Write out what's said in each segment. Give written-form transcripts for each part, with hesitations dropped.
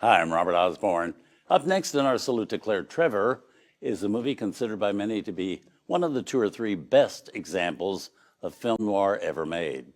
Hi, I'm Robert Osborne. Up next in our Salute to Claire Trevor is a movie considered by many to be one of the 2 or 3 best examples of film noir ever made.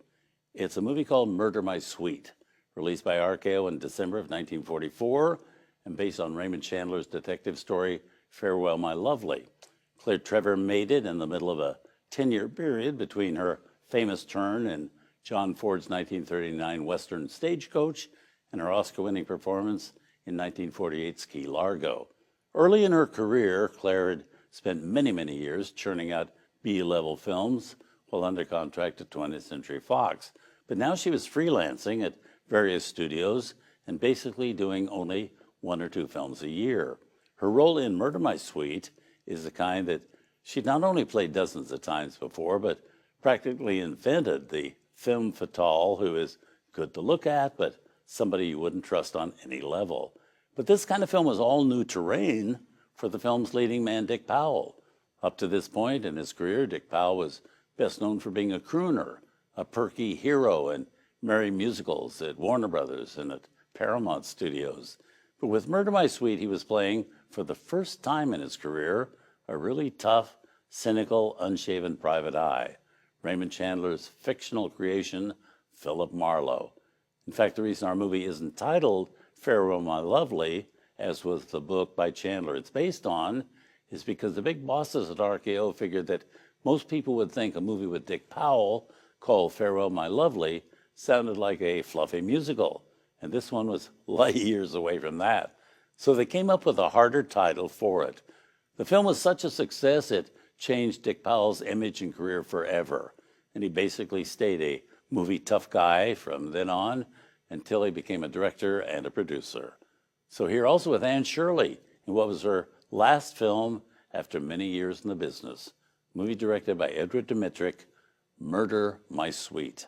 It's a movie called Murder My Sweet, released by RKO in December of 1944 and based on Raymond Chandler's detective story, Farewell, My Lovely. Claire Trevor made it in the middle of a 10-year period between her famous turn in John Ford's 1939 Western Stagecoach and her Oscar-winning performance in 1948's Key Largo. Early in her career, Claire had spent many years churning out B-level films while under contract to 20th Century Fox. But now she was freelancing at various studios and basically doing only 1 or 2 films a year. Her role in Murder My Sweet is the kind that she'd not only played dozens of times before, but practically invented the femme fatale who is good to look at, but somebody you wouldn't trust on any level. But this kind of film was all new terrain for the film's leading man, Dick Powell. Up to this point in his career, Dick Powell was best known for being a crooner, a perky hero in merry musicals at Warner Brothers and at Paramount Studios. But with Murder My Sweet, he was playing, for the first time in his career, a really tough, cynical, unshaven private eye, Raymond Chandler's fictional creation, Philip Marlowe. In fact, the reason our movie isn't titled Farewell, My Lovely, as was the book by Chandler it's based on, is because the big bosses at RKO figured that most people would think a movie with Dick Powell called Farewell, My Lovely sounded like a fluffy musical, and this one was light years away from that. So they came up with a harder title for it. The film was such a success, it changed Dick Powell's image and career forever, and he basically stayed a movie tough guy from then on until he became a director and a producer. So here also with Anne Shirley in what was her last film after many years in the business. Movie directed by Edward Dmytryk, Murder My Sweet.